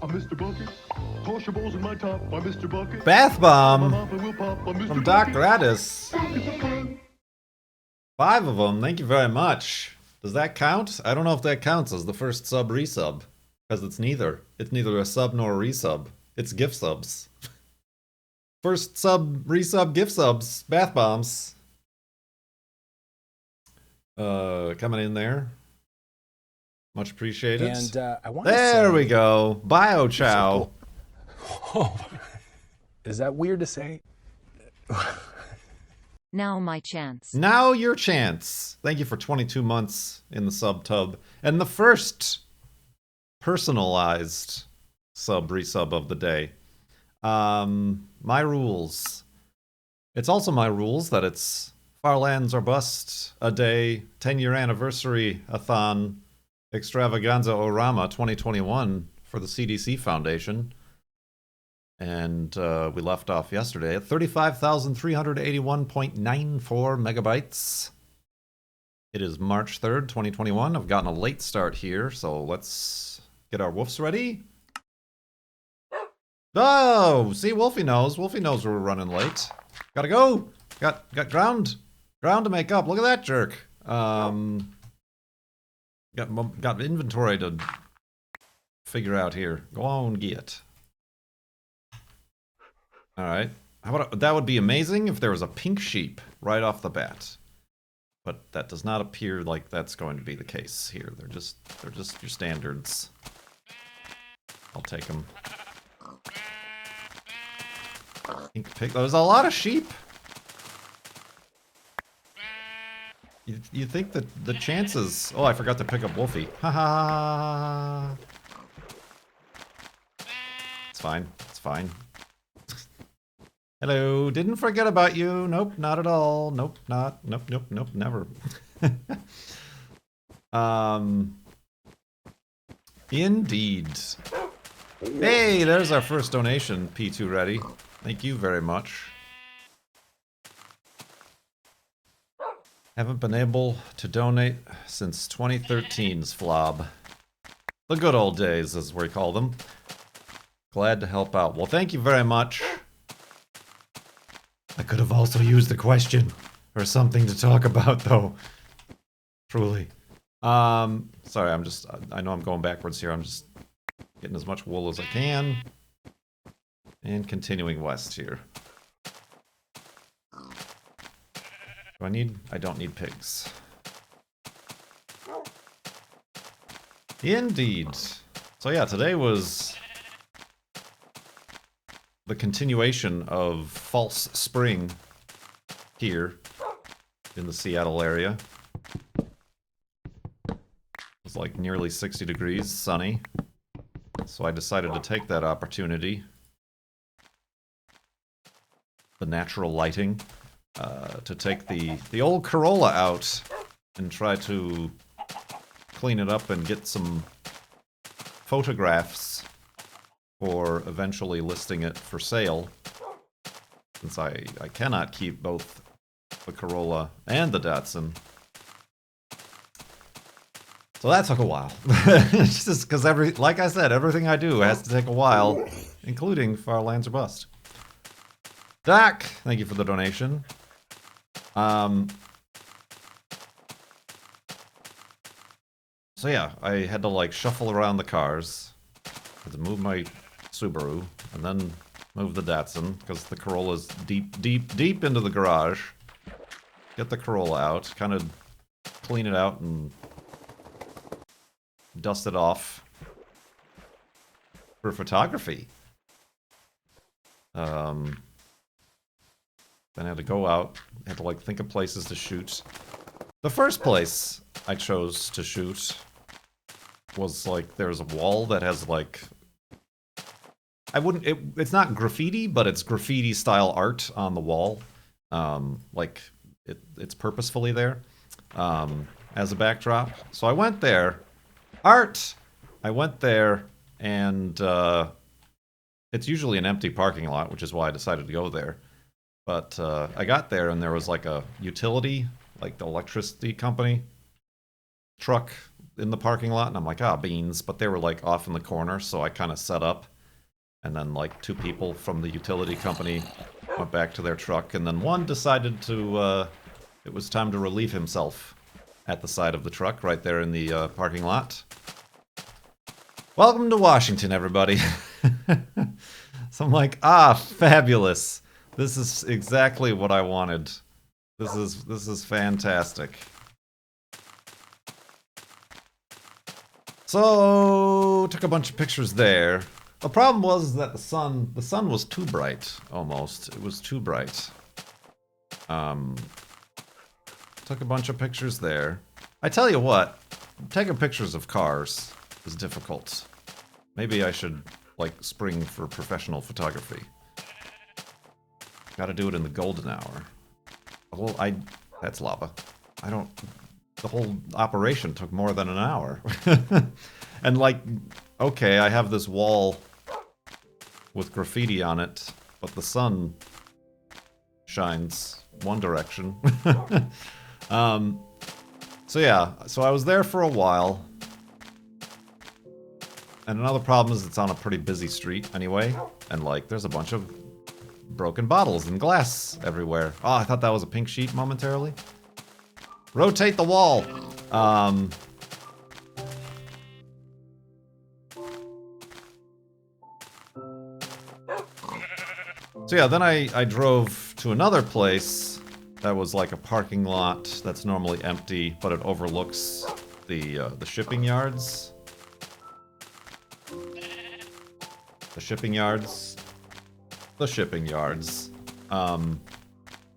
I'm Mr. Bucket. Toss your balls in my top. I'm Mr. Bucket. Bath bomb Will pop. I'm Mr. from Bucket. Dr. Addis. 5 of them. Thank you very much. Does that count? I don't know if that counts as the first sub resub. Because it's neither. It's neither a sub nor a resub. It's gift subs. First sub, resub, gift subs. Bath bombs. Coming in there. Much appreciated. And I want there we go. Biochow. Oh, is that weird to say? Now my chance. Now your chance. Thank you for 22 months in the sub tub. And the first personalized sub resub of the day. My rules. It's also my rules that it's Farlands or Bust a Day 10-year anniversary-a-thon extravaganza orama 2021 for the CDC Foundation. And we left off yesterday at 35,381.94 megabytes. It is March 3rd, 2021. I've gotten a late start here, so let's get our woofs ready. Oh, see, Wolfie knows. Wolfie knows we're running late. Gotta go. Got ground to make up. Look at that jerk. Got inventory to figure out here. Go on, get. All right. How about that? Would be amazing if there was a pink sheep right off the bat, but that does not appear like that's going to be the case here. They're just your standards. I'll take them. Pink pig. There's a lot of sheep. You think that the chances? Oh, I forgot to pick up Wolfie. Ha ha. It's fine. It's fine. Hello, didn't forget about you. Nope, not at all. Nope, not. Nope, never. Indeed. Hey, there's our first donation, P2 Ready. Thank you very much. Haven't been able to donate since 2013's FLoB. The good old days, as we call them. Glad to help out. Well, thank you very much. I could have also used the question or something to talk about, though. Truly. Sorry, I know I'm going backwards here. I'm just getting as much wool as I can. And continuing west here. I don't need pigs. Indeed. So yeah, today was the continuation of false spring here in the Seattle area. It was like nearly 60 degrees, sunny. So I decided to take that opportunity, the natural lighting, to take the old Corolla out and try to clean it up and get some photographs for eventually listing it for sale, since I cannot keep both the Corolla and the Datsun. So that took a while. Just because like I said, everything I do has to take a while, including Farlands or Bust. Doc, thank you for the donation. So yeah, I had to like shuffle around the cars. Had to move my Subaru, and then move the Datsun, because the Corolla's deep into the garage. Get the Corolla out, kind of clean it out and dust it off for photography. Then I had to go out, had to like think of places to shoot. The first place I chose to shoot was like, there's a wall that has like, it's not graffiti, but it's graffiti style art on the wall. Like it's purposefully there as a backdrop. So I went there. Art! I went there, and it's usually an empty parking lot, which is why I decided to go there. But I got there, and there was like a utility, like the electricity company truck in the parking lot, and I'm like, ah, beans. But they were like off in the corner, so I kind of set up. And then like 2 people from the utility company went back to their truck, and then one decided to, it was time to relieve himself at the side of the truck right there in the parking lot. Welcome to Washington, everybody. So I'm like, ah, fabulous. This is exactly what I wanted. This is fantastic. So, took a bunch of pictures there. The problem was that the sun was too bright, almost. It was too bright. Took a bunch of pictures there. I tell you what, taking pictures of cars is difficult. Maybe I should, like, spring for professional photography. Gotta do it in the golden hour. Well, that's lava. The whole operation took more than an hour. And like, okay, I have this wall with graffiti on it, but the sun shines one direction. So yeah, so I was there for a while. And another problem is it's on a pretty busy street anyway. And like, there's a bunch of broken bottles and glass everywhere. Oh, I thought that was a pink sheet momentarily. Rotate the wall! So yeah, then I drove to another place that was like a parking lot that's normally empty, but it overlooks the shipping yards. The shipping yards. The shipping yards. But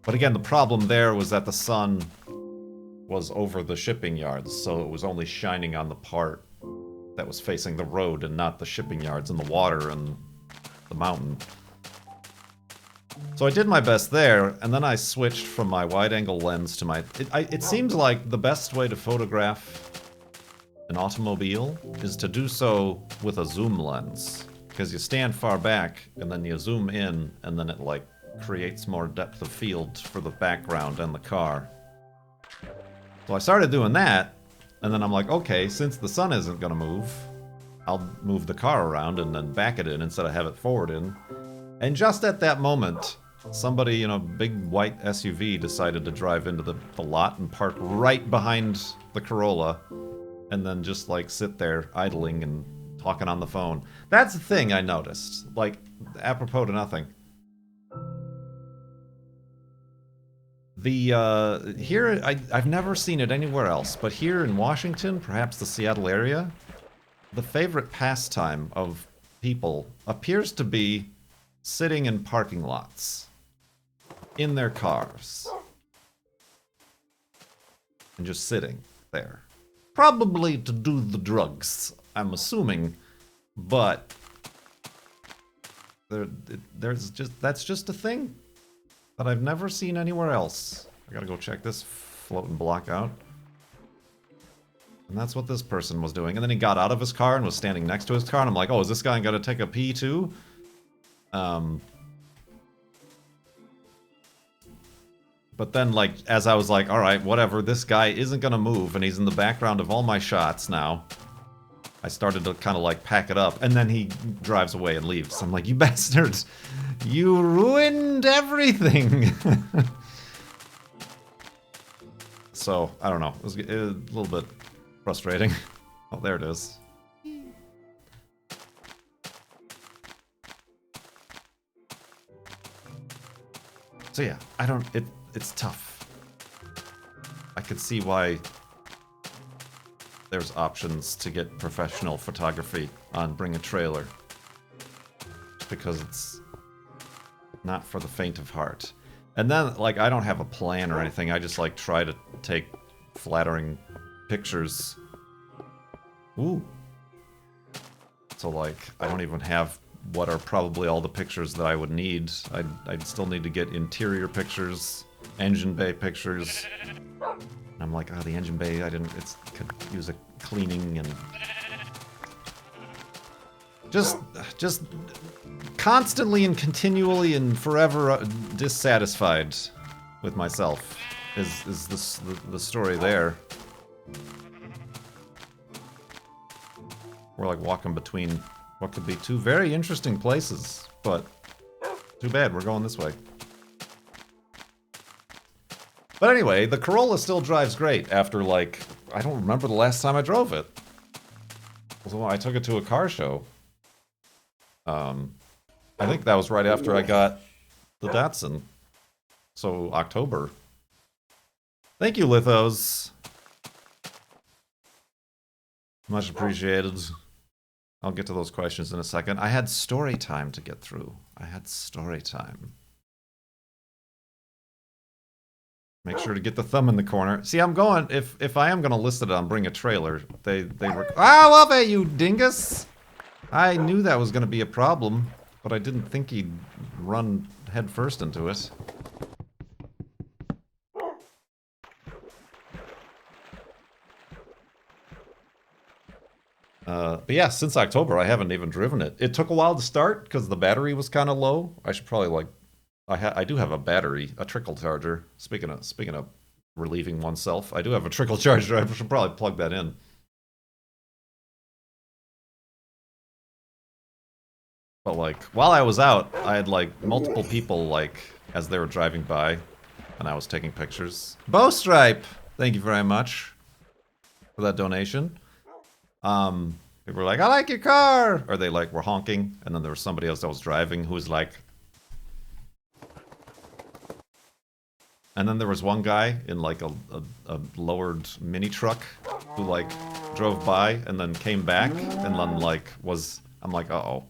again, the problem there was that the sun was over the shipping yards, so it was only shining on the part that was facing the road and not the shipping yards and the water and the mountain. So I did my best there, and then I switched from my wide-angle lens to my... It seems like the best way to photograph an automobile is to do so with a zoom lens. Because you stand far back, and then you zoom in, and then it, like, creates more depth of field for the background and the car. So I started doing that, and then I'm like, okay, since the sun isn't gonna move, I'll move the car around and then back it in instead of have it forward in. And just at that moment, somebody in a big white SUV decided to drive into the lot and park right behind the Corolla, and then just, like, sit there idling and talking on the phone. That's the thing I noticed. Like, apropos to nothing. Here, I've never seen it anywhere else, but here in Washington, perhaps the Seattle area, the favorite pastime of people appears to be sitting in parking lots. In their cars. And just sitting there. Probably to do the drugs, I'm assuming, but that's just a thing that I've never seen anywhere else. I gotta go check this floating block out. And that's what this person was doing. And then he got out of his car and was standing next to his car, and I'm like, oh, is this guy gonna take a pee too? But then, like, as I was like, alright, whatever, this guy isn't gonna move, and he's in the background of all my shots now. I started to kind of, like, pack it up, and then he drives away and leaves. I'm like, you bastards! You ruined everything! So, I don't know. It was a little bit frustrating. Oh, there it is. So yeah, it's tough. I could see why there's options to get professional photography on Bring a Trailer. Just because it's not for the faint of heart. And then, like, I don't have a plan or anything. I just, like, try to take flattering pictures. Ooh. So, like, I don't even have what are probably all the pictures that I would need. I'd still need to get interior pictures, engine bay pictures. And I'm like, oh, the engine bay, could use a cleaning and... Just constantly and continually and forever dissatisfied with myself is the story there. We're like walking between what could be two very interesting places, but too bad, we're going this way. But anyway, the Corolla still drives great after, like, I don't remember the last time I drove it. So I took it to a car show. I think that was right after I got the Datsun. So, October. Thank you, Lithos. Much appreciated. I'll get to those questions in a second. I had story time to get through. I had story time. Make sure to get the thumb in the corner. See, I'm going, if I am going to list it on Bring a Trailer, they were... I love it, you dingus! I knew that was going to be a problem, but I didn't think he'd run headfirst into it. But yeah, since October, I haven't even driven it. It took a while to start because the battery was kind of low. I should probably like, I do have a battery, a trickle charger. Speaking of relieving oneself, I do have a trickle charger. I should probably plug that in. But like, while I was out, I had like multiple people like as they were driving by, and I was taking pictures. Bowstripe, thank you very much for that donation. People were like, I like your car! Or they like were honking, and then there was somebody else that was driving who was like... And then there was one guy in like a lowered mini truck who like drove by and then came back and then like was... I'm like, uh-oh.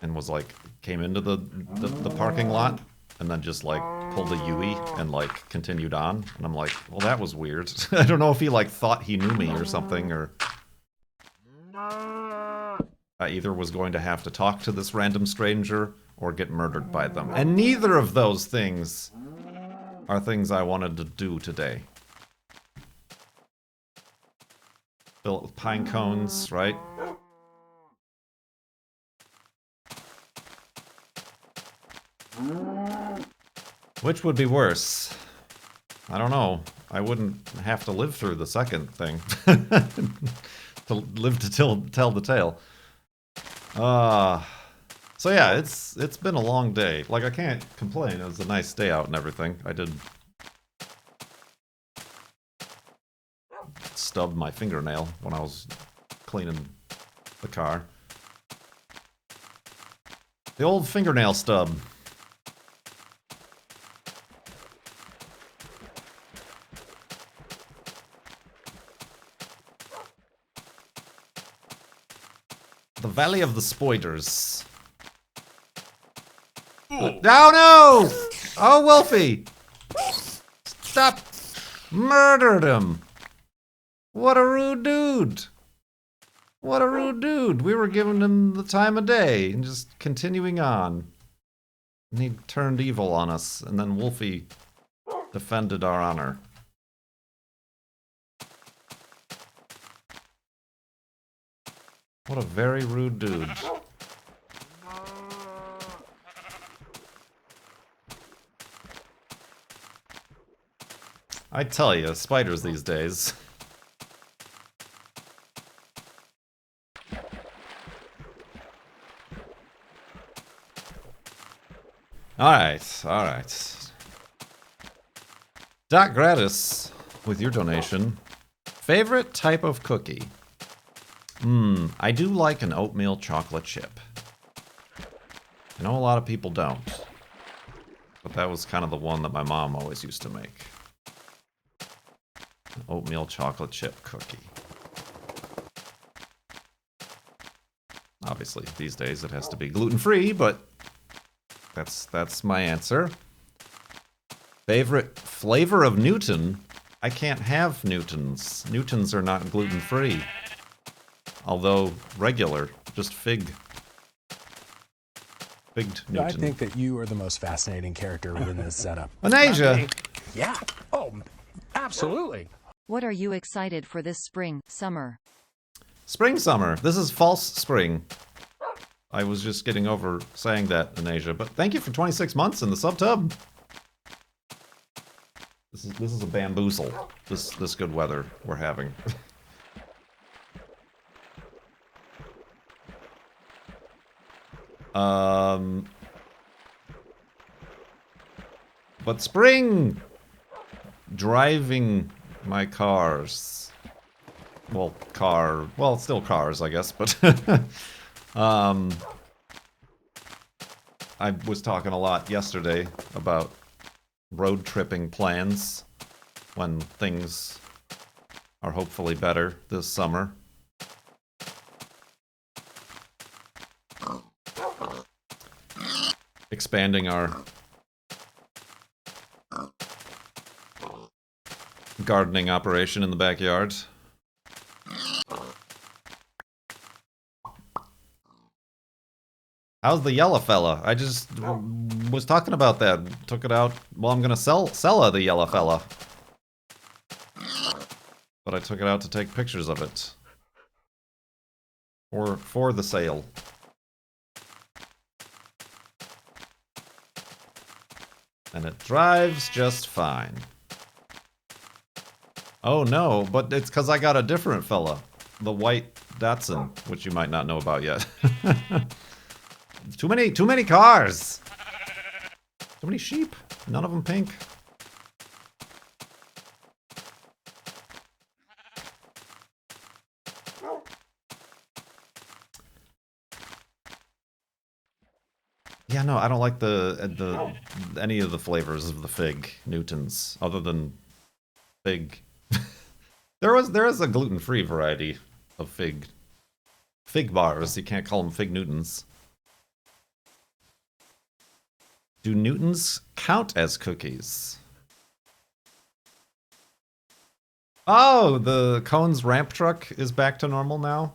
And was like, came into the parking lot and then just like pulled a Yui and like continued on. And I'm like, well, that was weird. I don't know if he like thought he knew me or something, or... I either was going to have to talk to this random stranger or get murdered by them. And neither of those things are things I wanted to do today. Fill it with pine cones, right? Which would be worse? I don't know. I wouldn't have to live through the second thing. To live to tell the tale. So yeah, it's been a long day. Like, I can't complain. It was a nice day out and everything. I did stub my fingernail when I was cleaning the car. The old fingernail stub. The Valley of the Spoiders. Oh no! Oh, Wolfie! Stop! Murdered him! What a rude dude! What a rude dude! We were giving him the time of day and just continuing on. And he turned evil on us, and then Wolfie defended our honor. What a very rude dude. I tell you, spiders these days. Alright. Doc Gratis, with your donation. Favorite type of cookie? I do like an oatmeal chocolate chip. I know a lot of people don't. But that was kind of the one that my mom always used to make. An oatmeal chocolate chip cookie. Obviously, these days it has to be gluten-free, but that's my answer. Favorite flavor of Newton? I can't have Newtons. Newtons are not gluten-free. Although regular, just figged Newton. I think that you are the most fascinating character within this setup. Anasia! Yeah. Oh, absolutely. What are you excited for this spring, summer? Spring, summer. This is false spring. I was just getting over saying that, Anasia, but thank you for 26 months in the sub-tub. This is a bamboozle. This good weather we're having. But spring! Driving my cars. Well, still cars, I guess, but I was talking a lot yesterday about road tripping plans when things are hopefully better this summer. Expanding our gardening operation in the backyard. How's the yellow fella? I just was talking about that. Took it out. Well, I'm gonna sell the yellow fella. But I took it out to take pictures of it. For the sale. And it drives just fine. Oh no, but it's because I got a different fella. The white Datsun, which you might not know about yet. Too many cars! Too many sheep. None of them pink. Yeah, no, I don't like any of the flavors of the fig Newtons, other than fig. there is a gluten-free variety of fig bars. You can't call them fig Newtons. Do Newtons count as cookies? Oh, the Cone's ramp truck is back to normal now?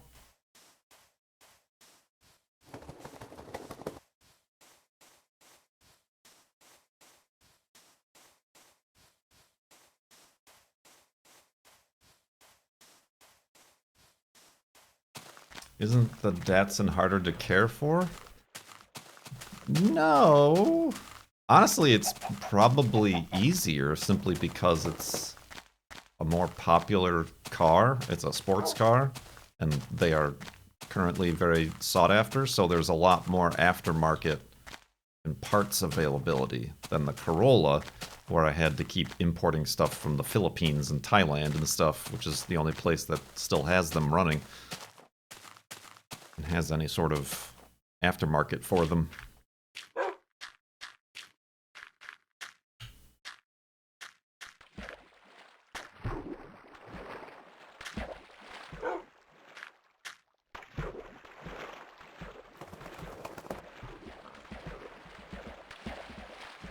Isn't the Datsun harder to care for? No. Honestly, it's probably easier simply because it's a more popular car. It's a sports car, and they are currently very sought after, so there's a lot more aftermarket and parts availability than the Corolla, where I had to keep importing stuff from the Philippines and Thailand and stuff, which is the only place that still has them running and has any sort of aftermarket for them.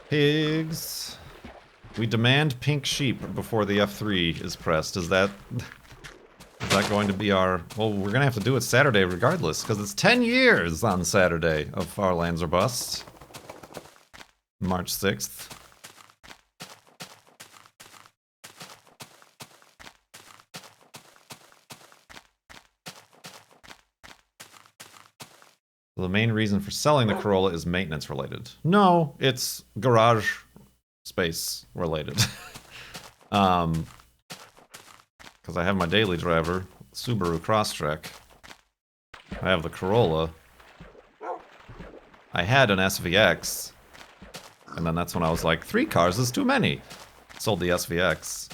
Pigs. We demand pink sheep before the F3 is pressed. Is that going to be our... Well, we're going to have to do it Saturday regardless, because it's 10 years on Saturday of Farlands or Bust. March 6th. The main reason for selling the Corolla is maintenance related. No, it's garage space related. Because I have my daily driver, Subaru Crosstrek. I have the Corolla. I had an SVX. And then that's when I was like, 3 cars is too many. Sold the SVX.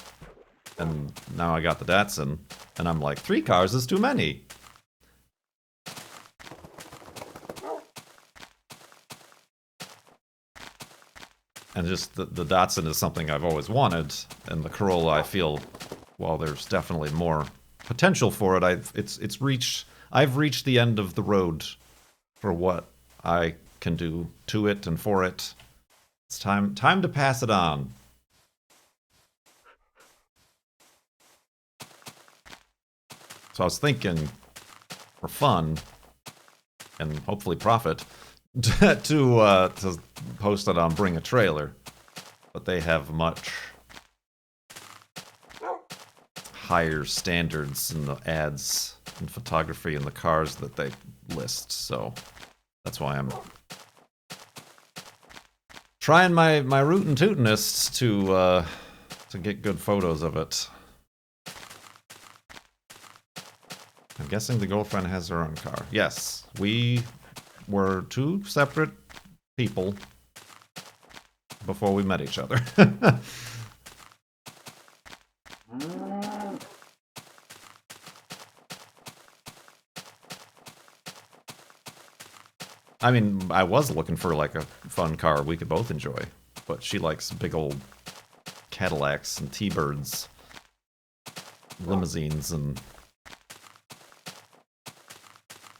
And now I got the Datsun. And I'm like, 3 cars is too many. And just the Datsun is something I've always wanted, and the Corolla, I feel, while there's definitely more potential for it, I've reached the end of the road for what I can do to it and for it. It's time to pass it on. So I was thinking, for fun and hopefully profit, to post it on Bring a Trailer, but they have much higher standards in the ads and photography in the cars that they list, so that's why I'm trying my rootin' tootinest to get good photos of it. I'm guessing the girlfriend has her own car. Yes, we were two separate people before we met each other. I mean, I was looking for like a fun car we could both enjoy, but she likes big old Cadillacs and T-Birds, limousines, and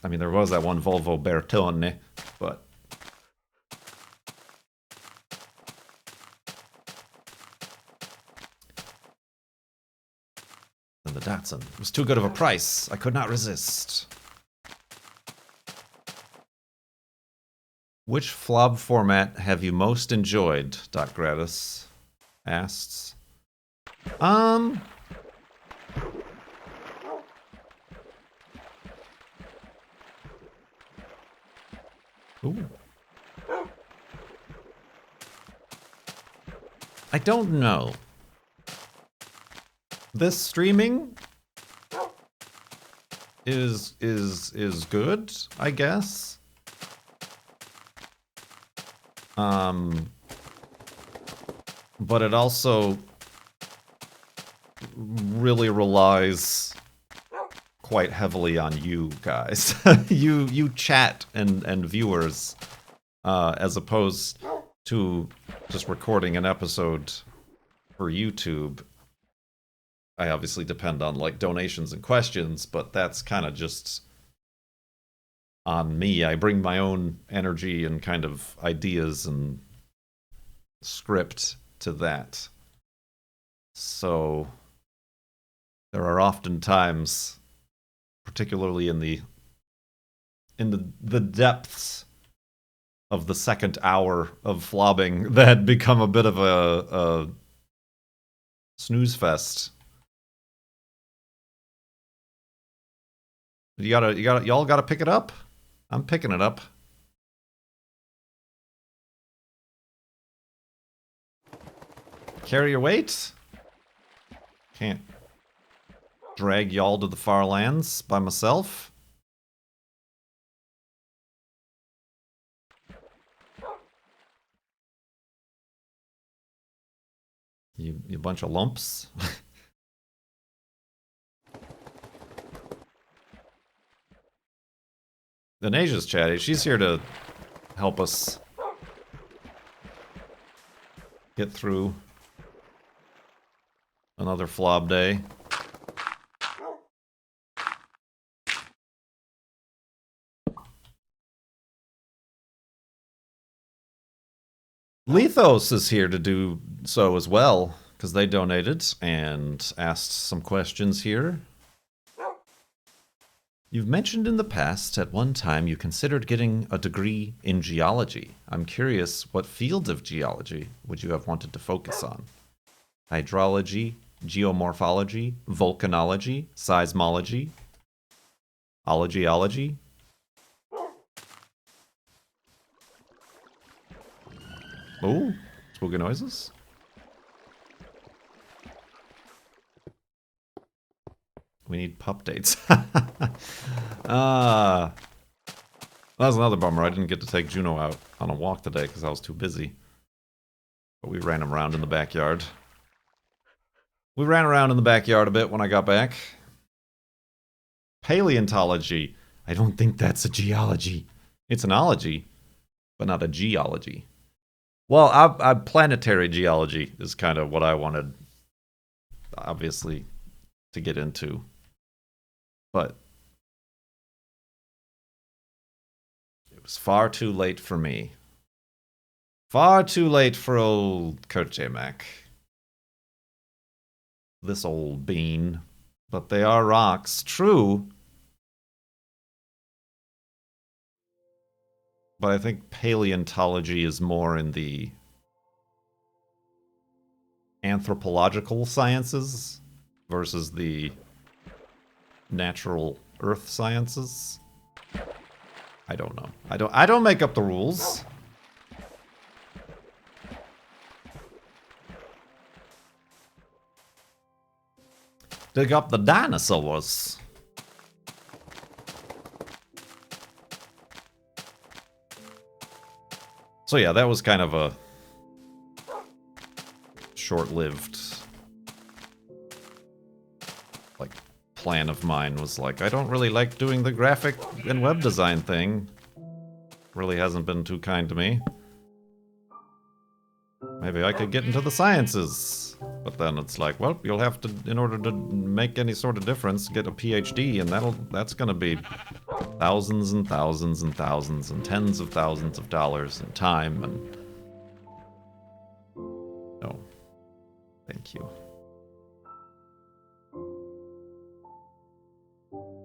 I mean, there was that one Volvo-A-Thon-A-Day, but and the Datsun. It was too good of a price. I could not resist. Which FLoB format have you most enjoyed? Gratis asks. Ooh. I don't know. This streaming is good, I guess. But it also really relies quite heavily on you guys. you chat and viewers, as opposed to just recording an episode for YouTube. I obviously depend on like donations and questions, but that's kind of just on me. I bring my own energy and kind of ideas and script to that. So there are often times, particularly in the depths of the second hour of flobbing, that become a bit of a snooze fest. Y'all gotta pick it up. I'm picking it up. Carry your weight? Can't drag y'all to the far lands by myself. You bunch of lumps. Then Asia's chatty. She's here to help us get through another FLoB day. Lethos is here to do so as well, because they donated and asked some questions here. You've mentioned in the past at one time you considered getting a degree in geology. I'm curious, what field of geology would you have wanted to focus on? Hydrology, geomorphology, volcanology, seismology, ology? Oh, spooky noises. We need pup dates. That was another bummer. I didn't get to take Juno out on a walk today because I was too busy. But we ran him around in the backyard. We ran around in the backyard a bit when I got back. Paleontology. I don't think that's a geology. It's an ology, but not a geology. Well, planetary geology is kind of what I wanted, obviously, to get into. But it was far too late for me. Far too late for old Kerchemak. This old bean. But they are rocks. True. But I think paleontology is more in the anthropological sciences versus the natural earth sciences. I don't know. I don't make up the rules. Dig up the dinosaurs. So yeah, that was kind of a short-lived, like, plan of mine. Was like, I don't really like doing the graphic and web design thing. Really hasn't been too kind to me. Maybe I could get into the sciences. But then it's like, well, you'll have to, in order to make any sort of difference, get a PhD, and that's gonna be thousands and thousands and thousands and tens of thousands of dollars in time, and no, thank you.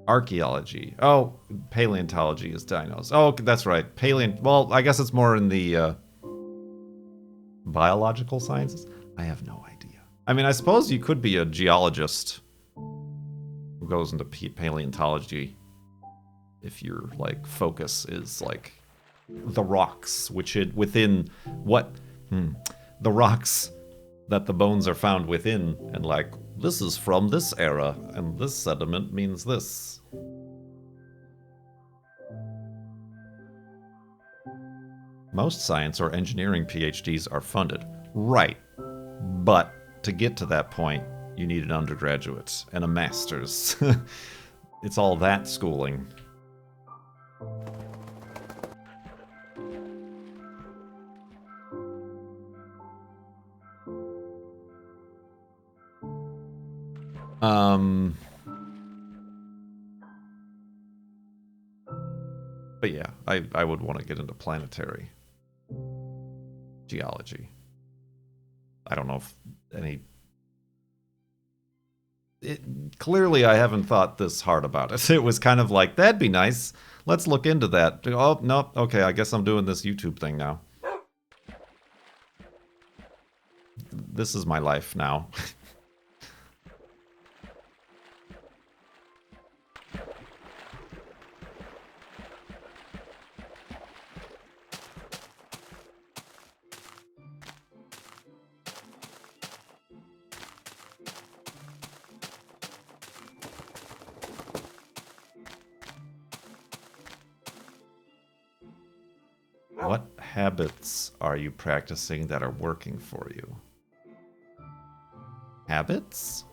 Archaeology. Oh, paleontology is dinos. Oh, that's right. Well, I guess it's more in the biological sciences. I have no idea. I mean, I suppose you could be a geologist who goes into paleontology if your, like, focus is, like, the rocks, within what? The rocks that the bones are found within, and, like, this is from this era, and this sediment means this. Most science or engineering PhDs are funded. Right. But to get to that point, you need an undergraduate and a master's. It's all that schooling. But yeah, I would want to get into planetary geology. I don't know if clearly I haven't thought this hard about it. It was kind of like, that'd be nice. Let's look into that. Oh, no, okay, I guess I'm doing this YouTube thing now. This is my life now. What habits are you practicing that are working for you? Habits?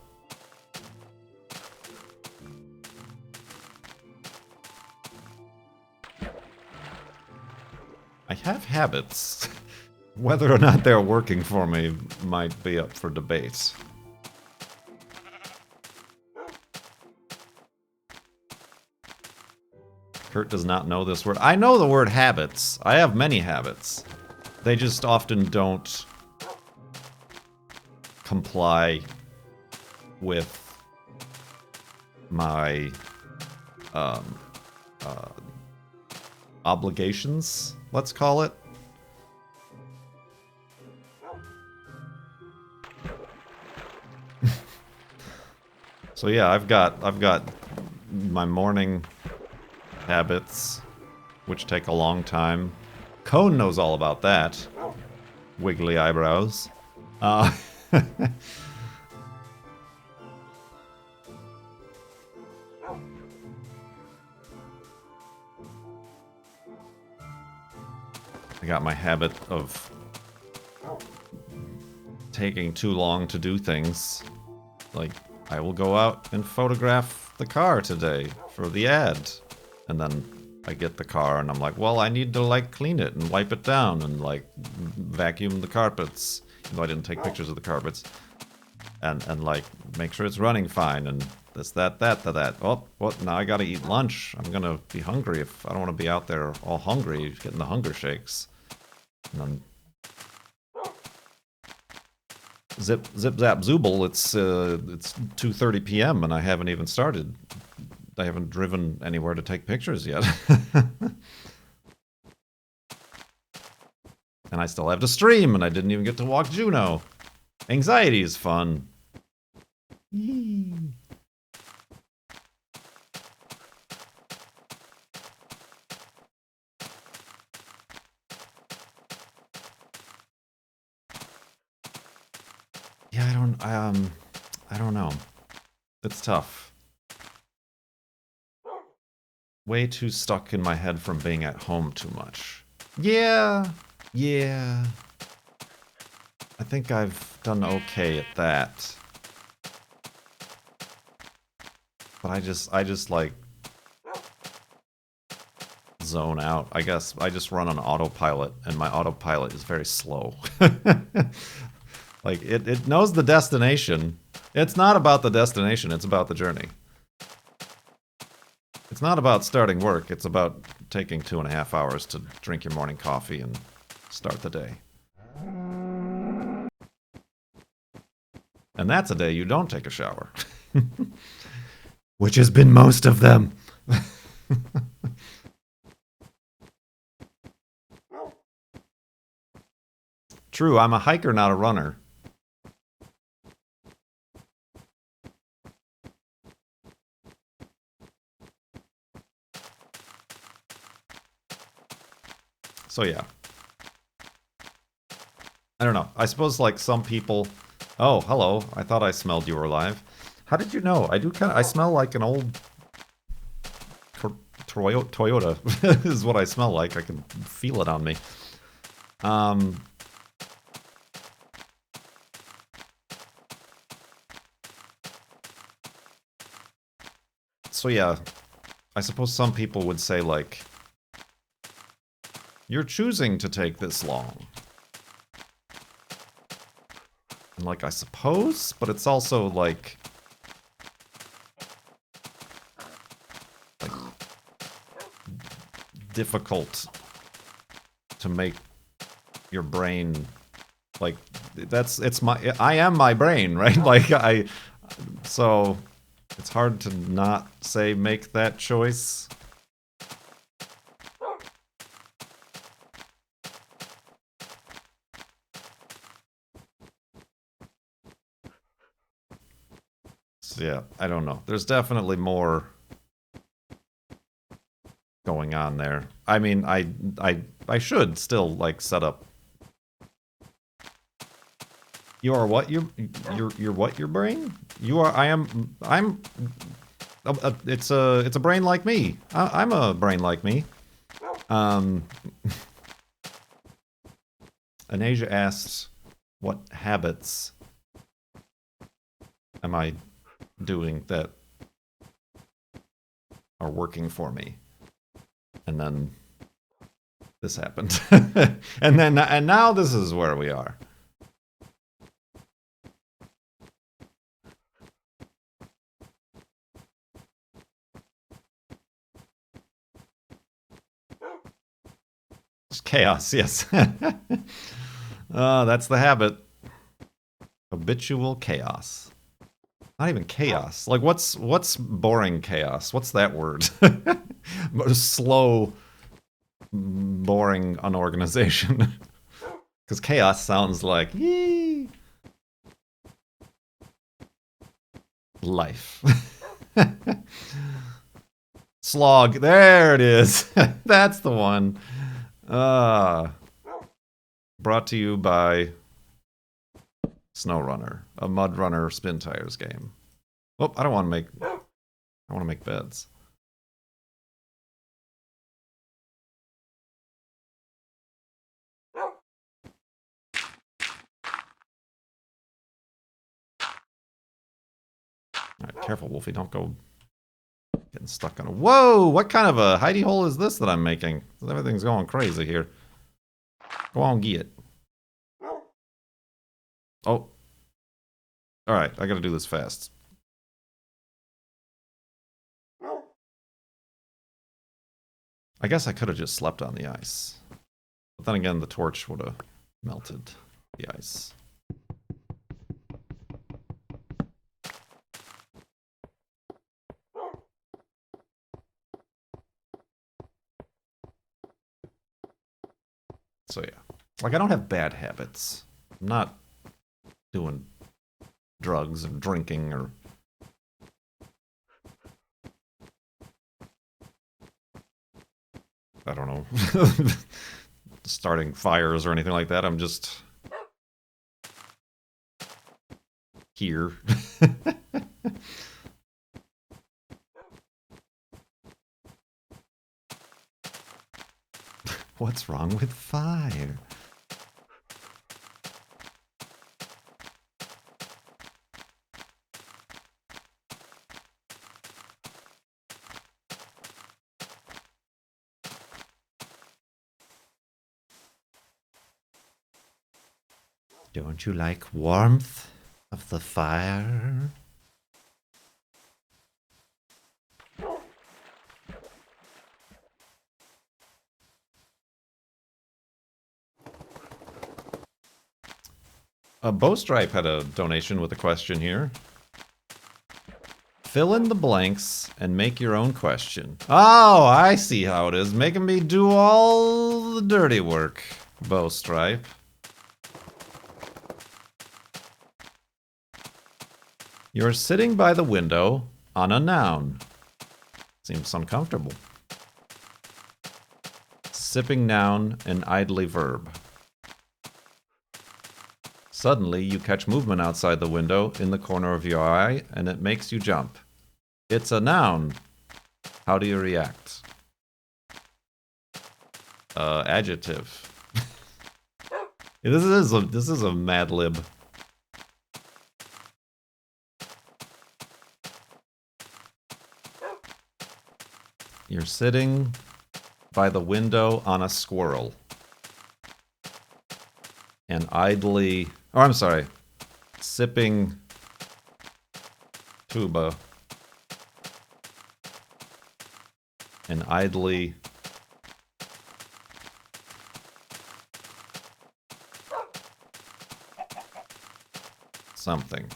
I have habits. Whether or not they're working for me might be up for debate. Kurt does not know this word. I know the word habits. I have many habits. They just often don't comply with my obligations, let's call it. So yeah, I've got my morning habits, which take a long time. Cone knows all about that. Wiggly eyebrows. I got my habit of taking too long to do things. Like, I will go out and photograph the car today for the ad. And then I get the car and I'm like, well, I need to, like, clean it and wipe it down and, like, vacuum the carpets. Even though I didn't take pictures of the carpets. And like, make sure it's running fine and this, that. Oh, what? Now I gotta eat lunch. I'm gonna be hungry if I don't want to be out there all hungry, getting the hunger shakes. And then zip zap zooble. It's 2:30 p.m. and I haven't even started. I haven't driven anywhere to take pictures yet. And I still have to stream, and I didn't even get to walk Juno. Anxiety is fun. Yee. Yeah, I don't know. It's tough. Way too stuck in my head from being at home too much. Yeah, Yeah. I think I've done okay at that. But I just like zone out. I guess I just run on autopilot, and my autopilot is very slow. Like, it knows the destination. It's not about the destination, it's about the journey. It's not about starting work, it's about taking 2.5 hours to drink your morning coffee and start the day. And that's a day you don't take a shower. Which has been most of them. True, I'm a hiker, not a runner. So yeah. I don't know. I suppose like some people... Oh, hello. I thought I smelled you were alive. How did you know? I do kind of... I smell like an old... Toyota is what I smell like. I can feel it on me. So yeah, I suppose some people would say like, you're choosing to take this long. And like, I suppose, but it's also like difficult to make your brain like I am my brain, right? Like so it's hard to not say make that choice. So yeah, I don't know. There's definitely more going on there. I mean, I should still like set up. You are what? You're what? Your brain? You are. I'm. It's a brain like me. I'm a brain like me. Anasia asks, what habits am I doing that are working for me? And then this happened. and now this is where we are. It's chaos, yes. That's the habit. Habitual chaos. Not even chaos. Like, what's boring chaos? What's that word? Slow, boring unorganization. Because chaos sounds like, yee. Life. Slog. There it is. That's the one. Brought to you by SnowRunner, a Mud Runner spin tires game. Oh, I want to make beds. Alright, careful, Wolfie, don't go getting stuck on a... Whoa! What kind of a hidey hole is this that I'm making? Everything's going crazy here. Go on, get it. Oh. Alright, I gotta do this fast. I guess I could have just slept on the ice. But then again, the torch would have melted the ice. So yeah. Like, I don't have bad habits. I'm not doing drugs and drinking or... I don't know. Starting fires or anything like that. I'm just... here. What's wrong with fire? Don't you like warmth of the fire? Bowstripe had a donation with a question here. Fill in the blanks and make your own question. Oh, I see how it is. Making me do all the dirty work, Bowstripe. You're sitting by the window on a noun. Seems uncomfortable. Sipping noun and idly verb. Suddenly, you catch movement outside the window in the corner of your eye, and it makes you jump. It's a noun. How do you react? Adjective. This is a Mad Lib. You're sitting by the window on a squirrel. And idly... Oh, I'm sorry. Sipping tuba. And idly... something.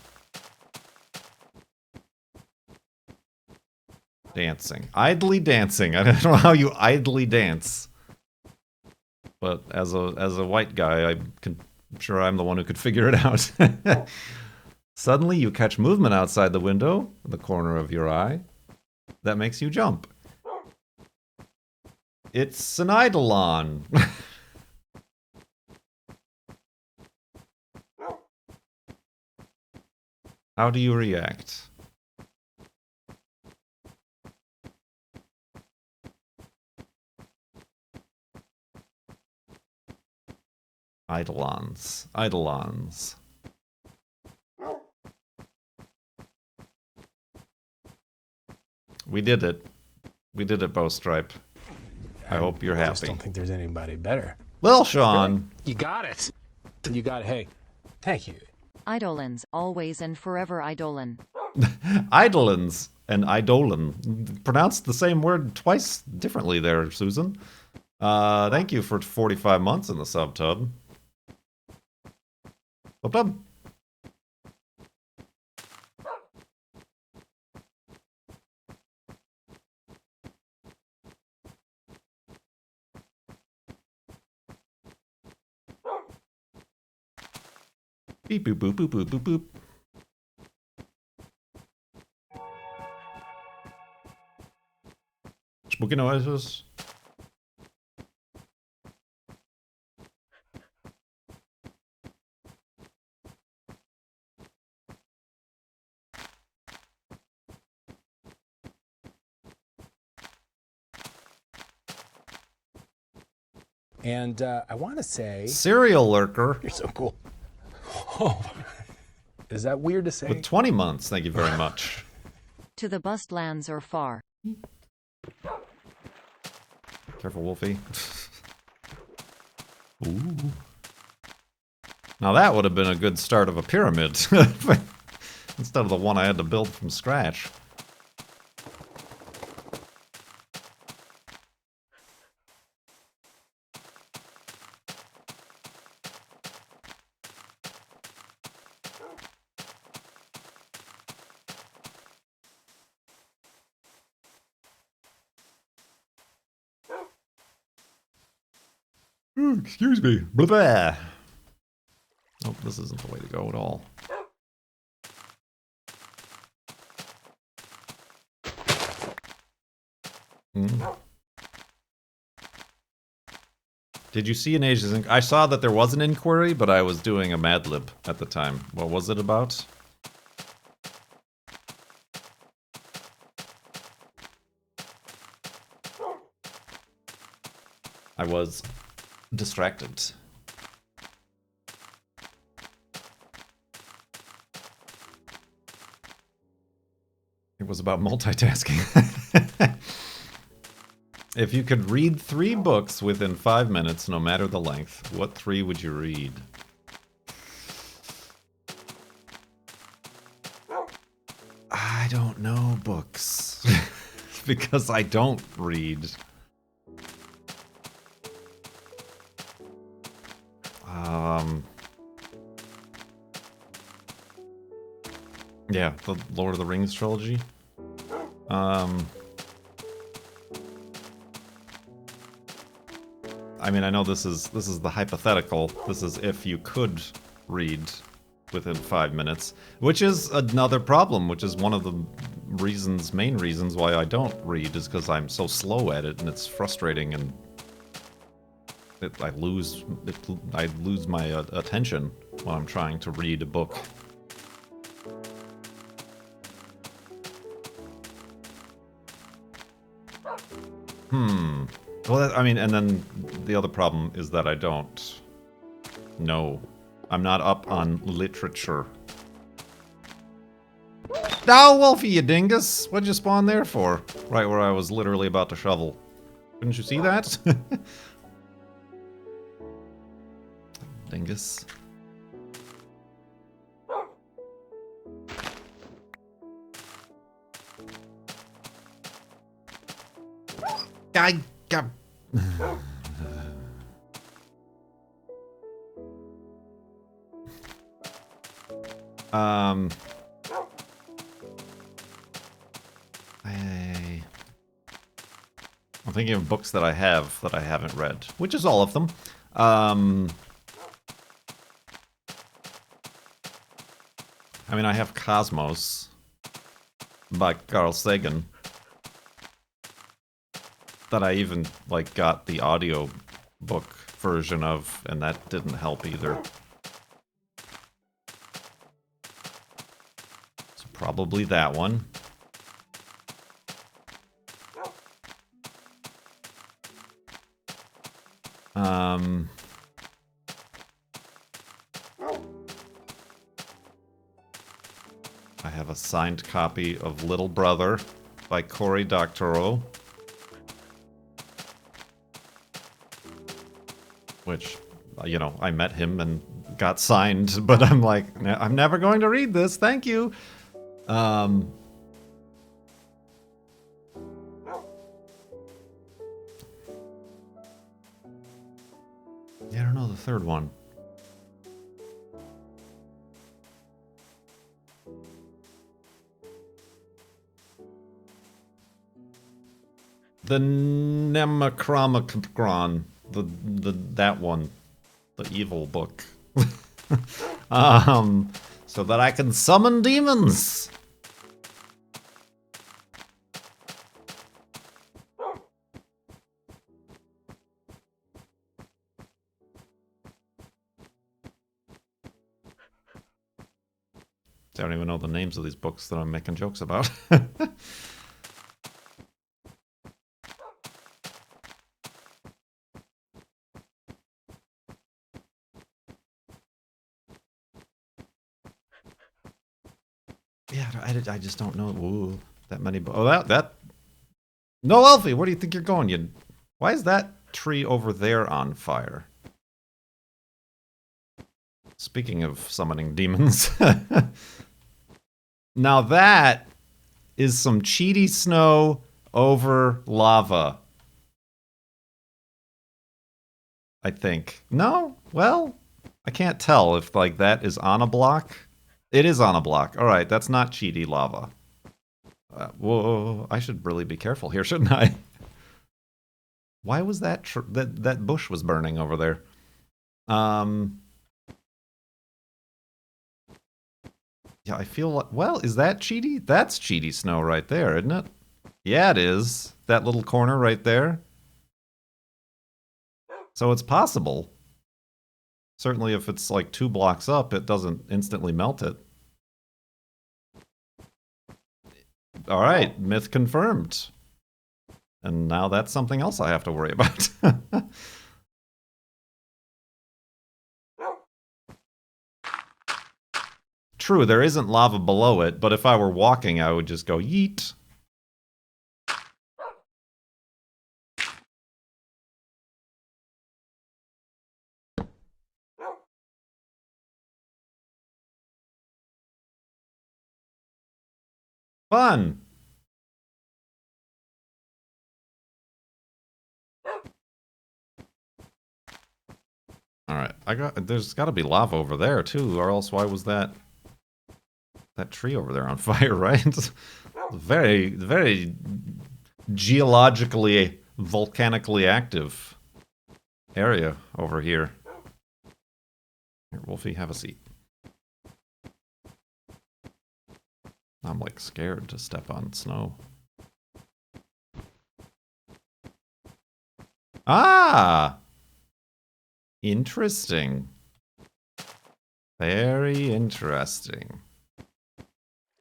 Dancing. Idly dancing. I don't know how you idly dance. But as a white guy, I'm sure I'm the one who could figure it out. Suddenly you catch movement outside the window, in the corner of your eye. That makes you jump. It's an eidolon. How do you react? Eidolons. Eidolons. We did it. We did it, Bowstripe. I hope you're happy. I just don't think there's anybody better. Well, Sean. You got it. You got it. Hey, thank you. Eidolons, always and forever eidolon. Eidolons and eidolon. Pronounced the same word twice differently there, Susan. Thank you for 45 months in the subtub. Subtub. Beep boop boop boop boop boop boop. Spooky noises. And I want to say... Serial lurker. You're so cool. Oh, is that weird to say? With 20 months, thank you very much. To the bust lands or far. Careful, Wolfie. Ooh. Now that would have been a good start of a pyramid. Instead of the one I had to build from scratch. Excuse me. Blah, blah. Oh, this isn't the way to go at all. Did you see an Asian? I saw that there was an inquiry, but I was doing a Mad Lib at the time. What was it about? I was distracted. It was about multitasking. If you could read 3 books within 5 minutes, no matter the length, what 3 would you read? I don't know books. Because I don't read. Yeah, the Lord of the Rings trilogy. I mean, I know this is the hypothetical. This is if you could read within 5 minutes, which is another problem, which is one of the main reasons why I don't read, is because I'm so slow at it, and it's frustrating, and I lose my attention when I'm trying to read a book. Well, I mean, and then the other problem is that I don't know. I'm not up on literature. Oh, Wolfie, you dingus! What'd you spawn there for? Right where I was literally about to shovel. Couldn't you see that? Dingus. I got... I'm thinking of books that I have that I haven't read, which is all of them. I mean, I have Cosmos by Carl Sagan that I even, like, got the audio book version of, and that didn't help either. So probably that one. I have a signed copy of Little Brother by Cory Doctorow, which, you know, I met him and got signed, but I'm like, I'm never going to read this, thank you. Yeah, I don't know the third one. The Nemochromicron, that one, the evil book. So that I can summon demons. I don't even know the names of these books that I'm making jokes about. Yeah, I just don't know. Ooh, that many. Oh, that. No, Elfie, where do you think you're going? Why is that tree over there on fire? Speaking of summoning demons. Now that is some cheaty snow over lava. I think. No? Well, I can't tell if, like, that is on a block. It is on a block. All right, that's not cheaty lava. Whoa, I should really be careful here, shouldn't I? Why was that that bush was burning over there? Yeah, I feel like, well, is that cheaty? That's cheaty snow right there, isn't it? Yeah, it is. That little corner right there. So it's possible. Certainly if it's like 2 blocks up, it doesn't instantly melt it. All right, myth confirmed. And now that's something else I have to worry about. True, there isn't lava below it, but if I were walking, I would just go yeet. Fun. All right, there's got to be lava over there too, or else why was that tree over there on fire, right? Very, very geologically, volcanically active area over here. Here, Wolfie, have a seat. I'm like scared to step on snow. Ah! Interesting. Very interesting.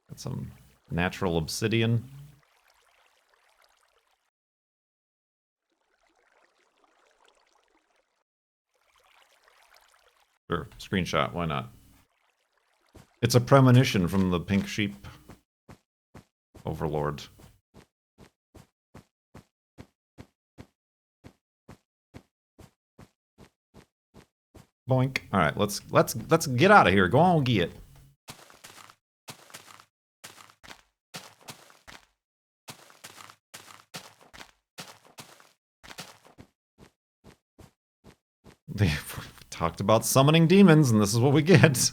Got some natural obsidian. Sure, screenshot, why not? It's a premonition from the pink sheep overlord. Boink. All right, let's get out of here. Go on, get. They talked about summoning demons, and this is what we get.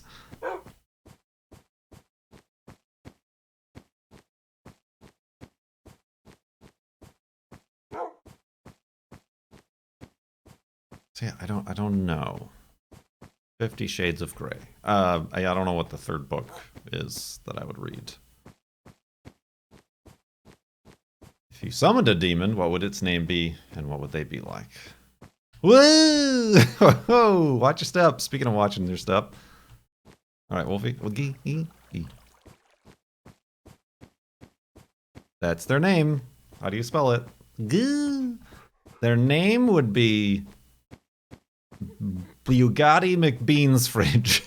So yeah, I don't know. 50 Shades of Grey. I don't know what the third book is that I would read. If you summoned a demon, what would its name be, and what would they be like? Woo! Whoa! Watch your step. Speaking of watching your step. Alright, Wolfie. That's their name. How do you spell it? Goo. Their name would be Bugatti McBean's Fridge.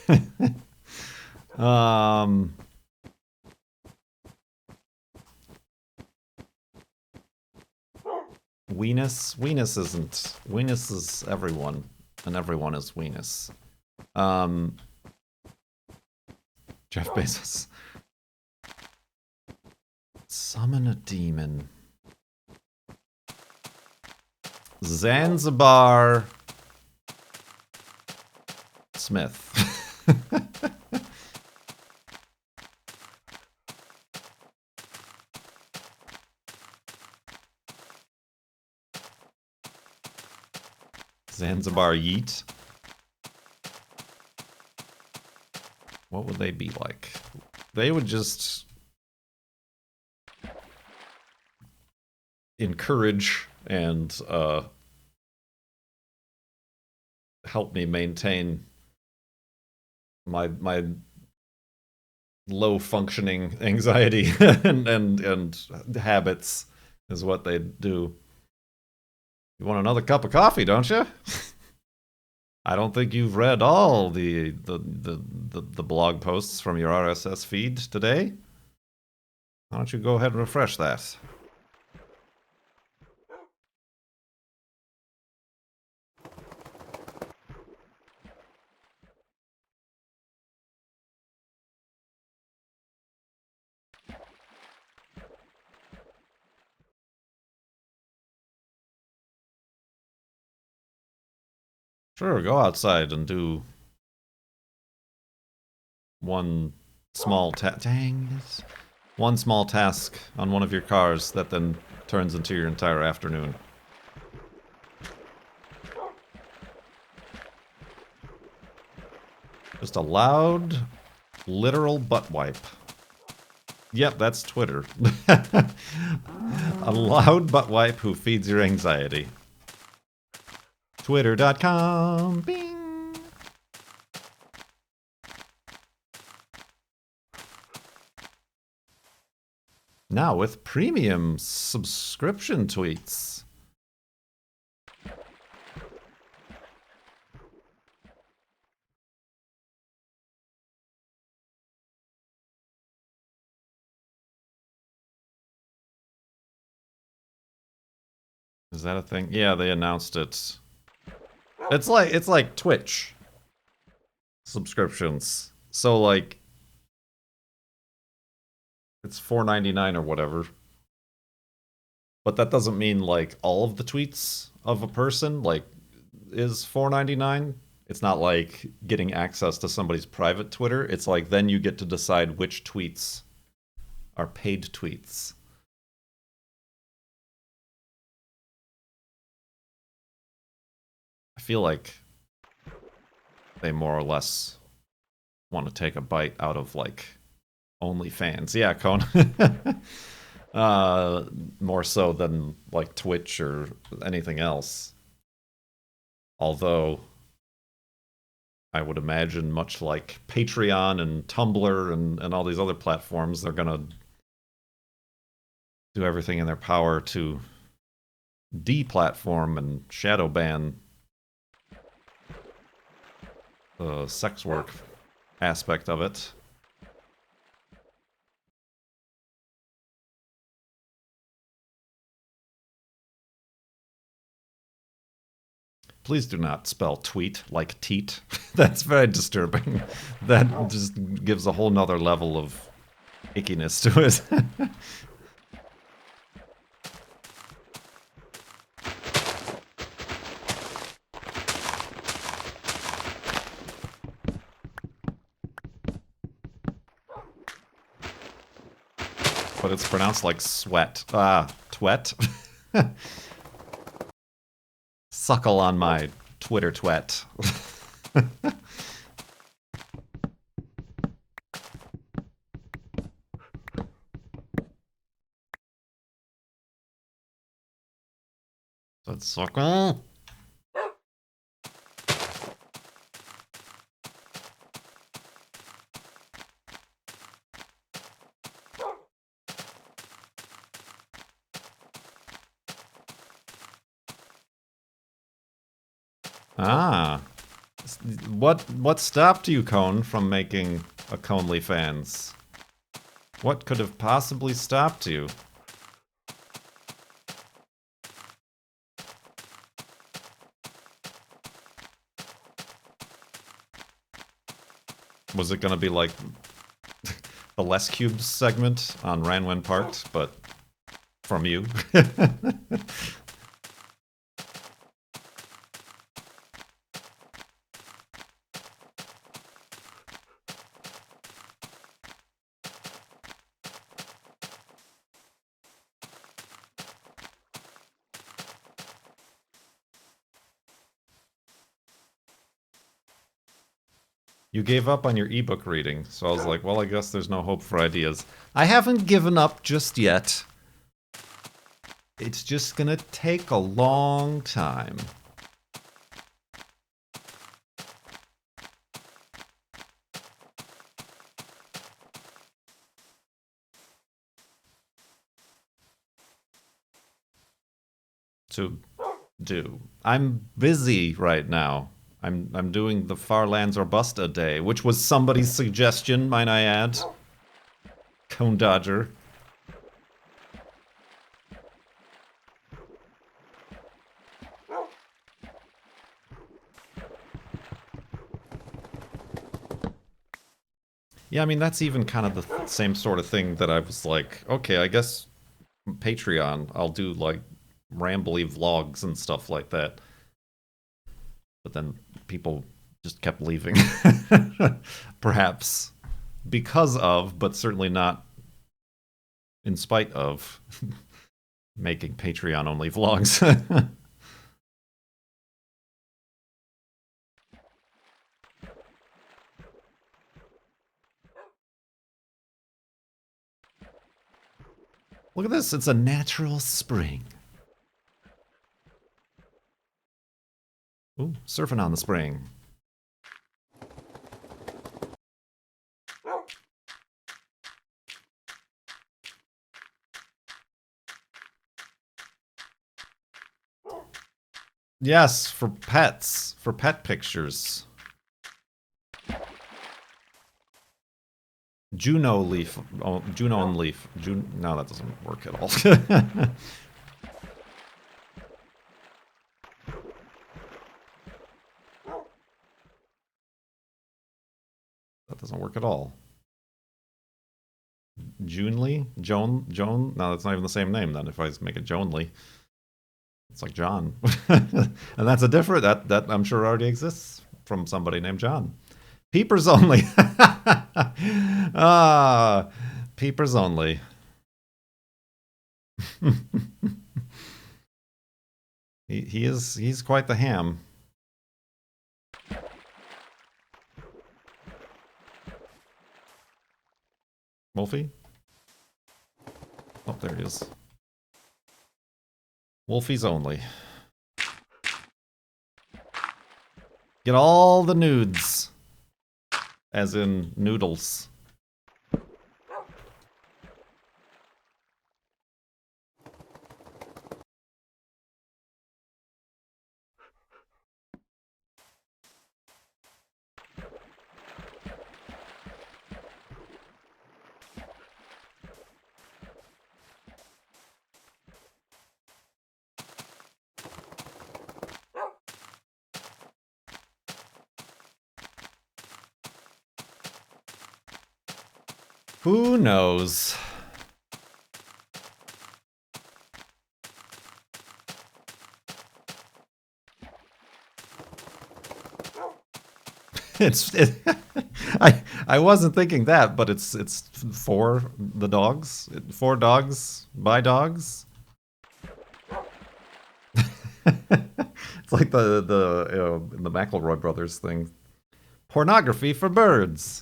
Weenus isn't. Weenus is everyone, and everyone is Weenus. Jeff Bezos. Summon a demon. Zanzibar Smith. Zanzibar Yeet. What would they be like? They would just encourage and help me maintain my low functioning anxiety and habits is what they do. You want another cup of coffee, don't you? I don't think you've read all the blog posts from your RSS feed today. Why don't you go ahead and refresh that? Sure, go outside and do one small one small task on one of your cars that then turns into your entire afternoon. Just a loud, literal butt wipe. Yep, that's Twitter. A loud butt wipe who feeds your anxiety. Twitter.com. Bing. Now with premium subscription tweets. Is that a thing? Yeah, they announced it. It's like Twitch subscriptions. So like It's $4.99 or whatever. But that doesn't mean like all of the tweets of a person like is $4.99. It's not like getting access to somebody's private Twitter. It's like then you get to decide which tweets are paid tweets. I feel like they more or less want to take a bite out of like OnlyFans. Yeah, Cone. More so than like Twitch or anything else. Although I would imagine much like Patreon and Tumblr and all these other platforms, they're gonna do everything in their power to deplatform and shadow ban the sex work aspect of it. Please do not spell tweet like teat. That's very disturbing. That just gives a whole nother level of ickiness to it. But it's pronounced like sweat. Ah, twet. Suckle on my Twitter twet. That's suckle. Ah. What stopped you, Cone, from making a Conely fans? What could have possibly stopped you? Was it gonna be like the Less Cubes segment on Ranwen Parked, but from you? You gave up on your ebook reading, so I was like, well, I guess there's no hope for ideas. I haven't given up just yet. It's just gonna take a long time. To do. I'm busy right now. I'm doing the Farlands or Bust-A-Day, which was somebody's suggestion, might I add. Cone Dodger. Yeah, I mean, that's even kind of the same sort of thing that I was like, okay, I guess Patreon, I'll do like rambly vlogs and stuff like that. But then people just kept leaving. Perhaps because of, but certainly not in spite of, making Patreon-only vlogs. Look at this, it's a natural spring. Ooh, surfing on the spring. Yes, for pets, for pet pictures. Juno leaf, oh, Juno and leaf. No, that doesn't work at all. That doesn't work at all. Junely? Joan? No, that's not even the same name then if I make it Jonely. It's like John. And that's a different, that I'm sure already exists from somebody named John. Peepers only. Ah, peepers only. He's quite the ham. Wolfie? Oh, there he is. Wolfies only. Get all the nudes. As in noodles. Who knows? I wasn't thinking that, but it's for the dogs, for dogs by dogs. It's like the McElroy brothers thing. Pornography for birds.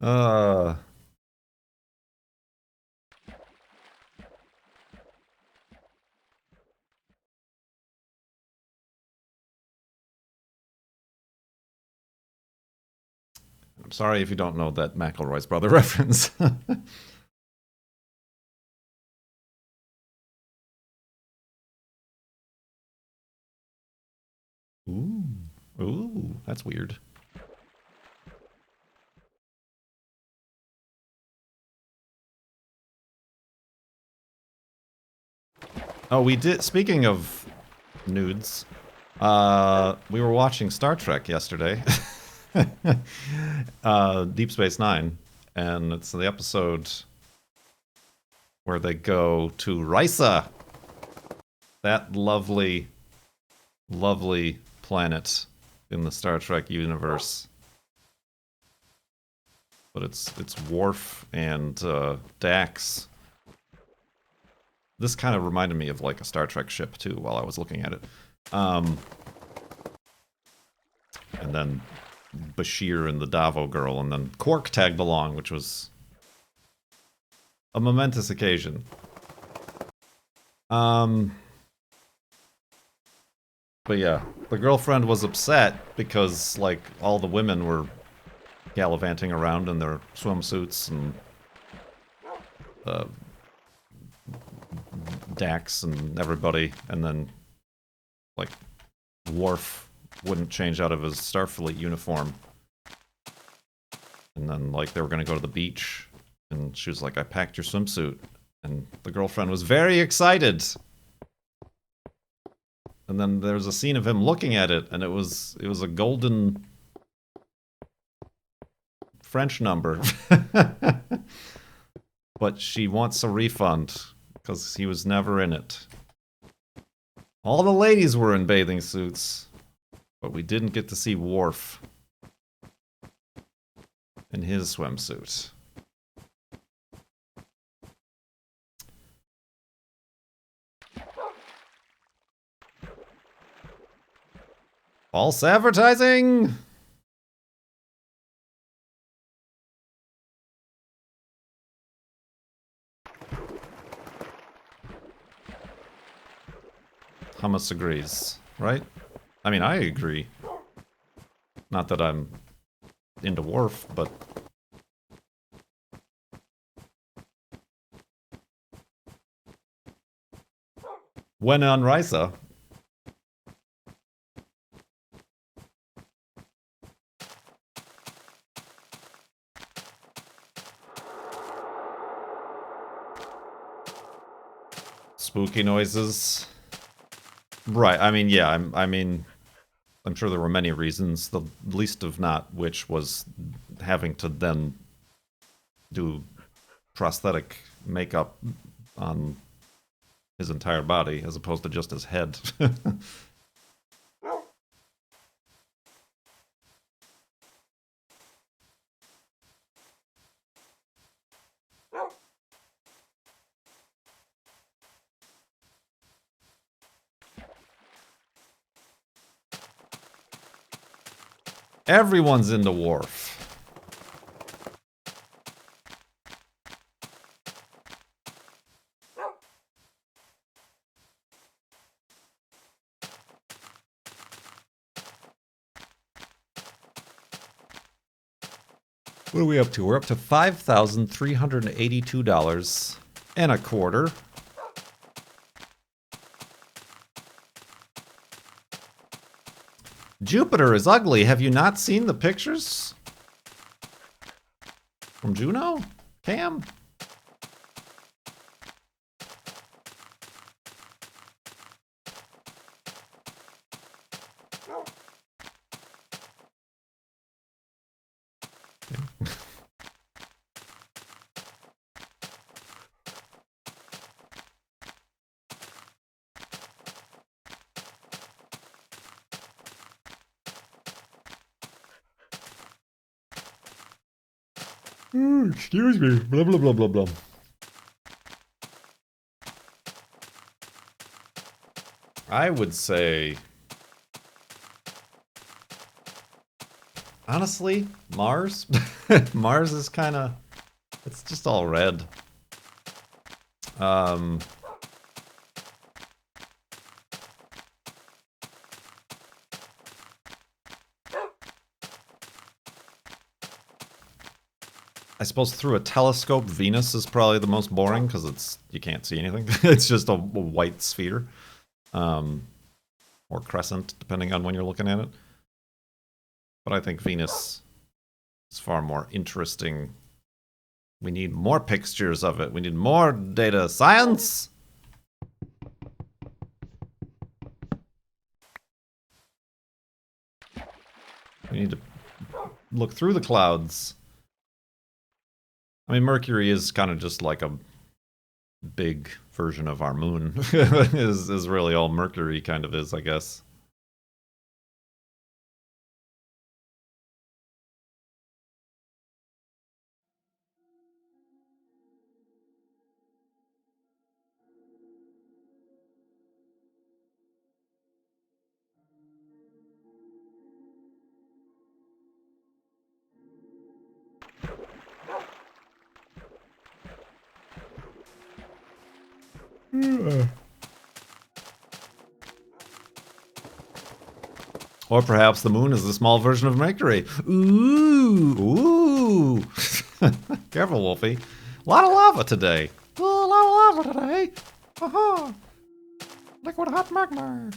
uh I'm sorry if you don't know that McElroy's brother reference. Ooh. Ooh, that's weird. Oh, we did, speaking of nudes, we were watching Star Trek yesterday. Deep Space Nine, and it's the episode where they go to Risa, that lovely, lovely planet in the Star Trek universe. But it's Worf and Dax. This kind of reminded me of like a Star Trek ship too while I was looking at it. And then Bashir and the Davo girl, and then Quark tagged along, which was a momentous occasion. But yeah, the girlfriend was upset because like all the women were gallivanting around in their swimsuits, and Dax and everybody, and then like Worf wouldn't change out of his Starfleet uniform, and then like they were gonna go to the beach, and she was like, I packed your swimsuit, and the girlfriend was very excited, and then there was a scene of him looking at it, and it was a golden French number. But she wants a refund because he was never in it. All the ladies were in bathing suits, but we didn't get to see Worf in his swimsuit. False advertising! Hummus agrees, right? I mean, I agree. Not that I'm into Worf, but... when on Risa... spooky noises. Right, I mean, yeah, I mean... I'm sure there were many reasons, the least of not which was having to then do prosthetic makeup on his entire body as opposed to just his head. Everyone's in the wharf. What are we up to? We're up to $5,382.25. Jupiter is ugly. Have you not seen the pictures? From Juno? Cam? Excuse me. Blah, blah, blah, blah, blah. I would say... honestly, Mars? Mars is kind of... it's just all red. I suppose through a telescope, Venus is probably the most boring because it's you can't see anything. It's just a white sphere, or crescent, depending on when you're looking at it. But I think Venus is far more interesting. We need more pictures of it. We need more data science. We need to look through the clouds. I mean, Mercury is kind of just like a big version of our moon, is really all Mercury kind of is, I guess. Or perhaps the moon is the small version of Mercury. Ooh, ooh. Careful, Wolfie. A lot of lava today. A lot of lava today. Aha. Liquid hot magma.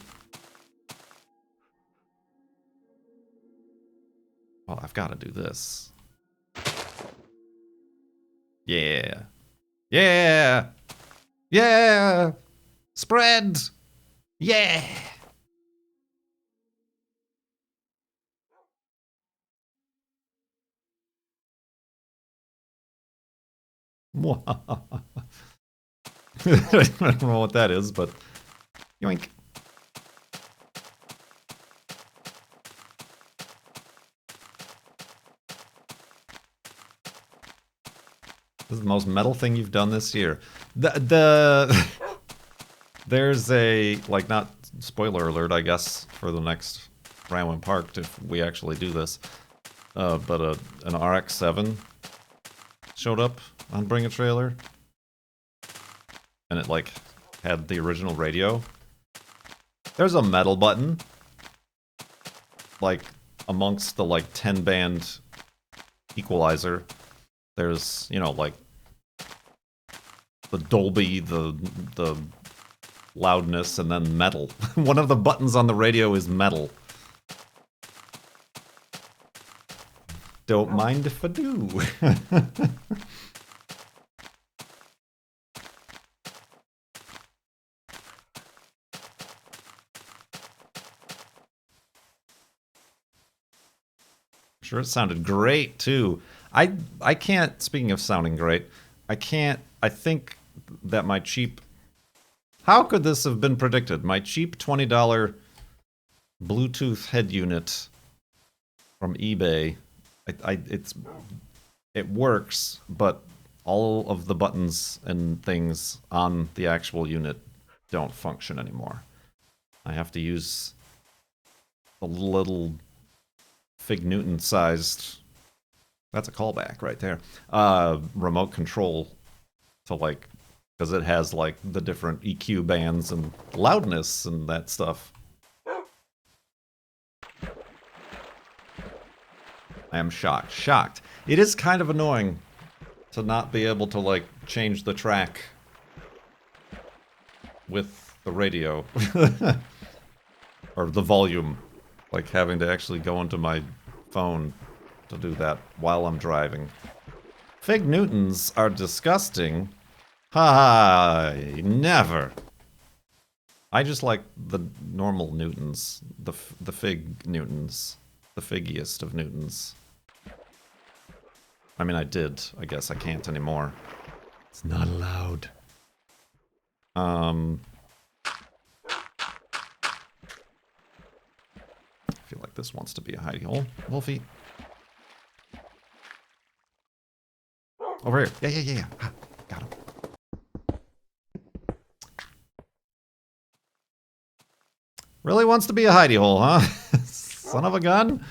Well, I've got to do this. Yeah. Yeah. Yeah. Spread. Yeah. I don't know what that is, but yoink. This is the most metal thing you've done this year. There's a, like, not spoiler alert, I guess, for the next Ramwin Park if we actually do this. But an RX-7 showed up on Bring a Trailer. And it, like, had the original radio. There's a metal button. Like, amongst the, like, 10-band equalizer. There's, you know, like, the Dolby, the loudness, and then metal. One of the buttons on the radio is metal. Don't mind if I do. Sure, it sounded great too. I can't. Speaking of sounding great, I can't. I think that my cheap. How could this have been predicted? My cheap $20 Bluetooth head unit from eBay. It works, but all of the buttons and things on the actual unit don't function anymore. I have to use a little Fig Newton sized, that's a callback right there, remote control to like, because it has like the different EQ bands and loudness and that stuff. I am shocked. It is kind of annoying to not be able to like change the track with the radio or the volume, like having to actually go into my phone to do that while I'm driving. Fig Newtons are disgusting. Hi, never. I just like the normal Newtons, the Fig Newtons, the figgiest of Newtons. I mean, I did. I guess I can't anymore. It's not allowed. I feel like this wants to be a hidey hole. Wolfie. Over here. Yeah. Ah, got him. Really wants to be a hidey hole, huh? Son of a gun.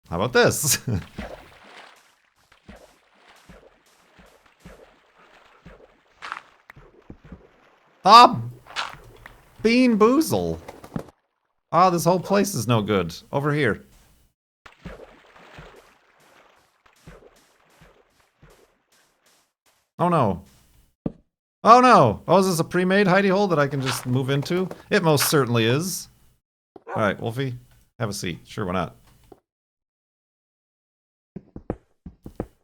How about this? Ah! Bean Boozle! Ah, this whole place is no good. Over here. Oh no. Oh no! Oh, is this a pre-made hidey hole that I can just move into? It most certainly is. Alright, Wolfie, have a seat. Sure, why not?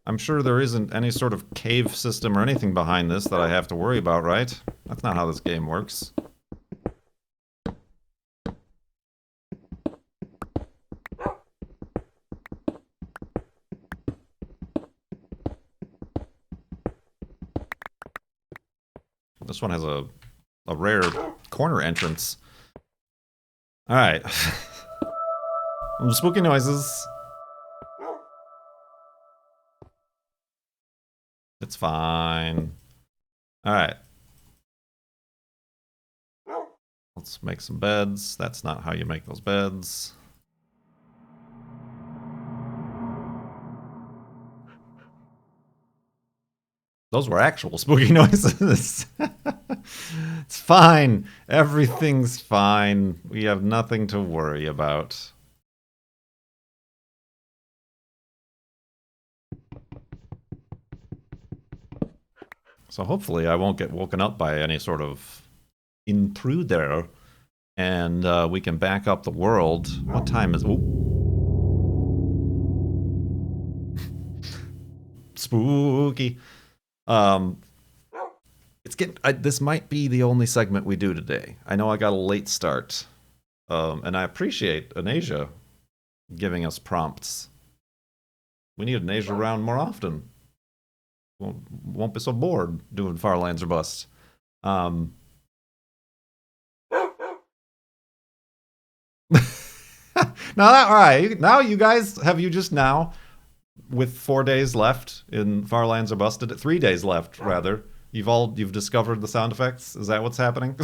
I'm sure there isn't any sort of cave system or anything behind this that I have to worry about, right? That's not how this game works. This one has a rare corner entrance. Alright. Spooky noises. It's fine. Alright. Let's make some beds. That's not how you make those beds. Those were actual spooky noises. It's fine. Everything's fine. We have nothing to worry about. So hopefully I won't get woken up by any sort of intruder, and we can back up the world. What time is... Ooh. Spooky. It's getting... this might be the only segment we do today. I know I got a late start, and I appreciate Anasia giving us prompts. We need an Asia round more often. Won't be so bored doing Farlands or Bust. Now that, all right. Now you guys, have you just now, with 4 days left in Farlands or Busted, 3 days left rather, you've discovered the sound effects? Is that what's happening?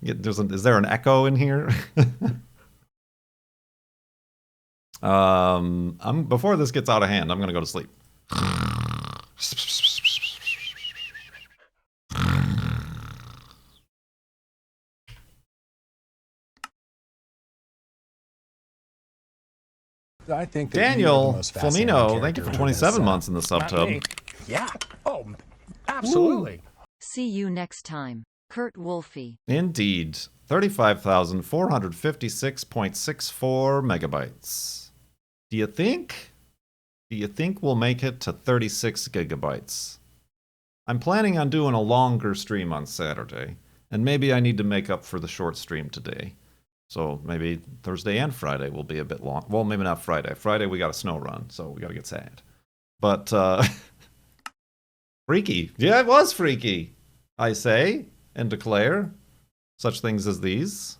Is there an echo in here? Before this gets out of hand, I'm gonna go to sleep. I think that Daniel you are the most fascinating Flamino, thank you for character 27 in this, months in the sub not tub. me. Yeah. Oh, absolutely. See you next time. Kurt Wolfie. Indeed. 35,456.64 megabytes. Do you think we'll make it to 36 gigabytes? I'm planning on doing a longer stream on Saturday, and maybe I need to make up for the short stream today. So maybe Thursday and Friday will be a bit long. Well, maybe not Friday. Friday we got a snow run, so we got to get sad. But freaky. Yeah, it was freaky. I say and declare such things as these.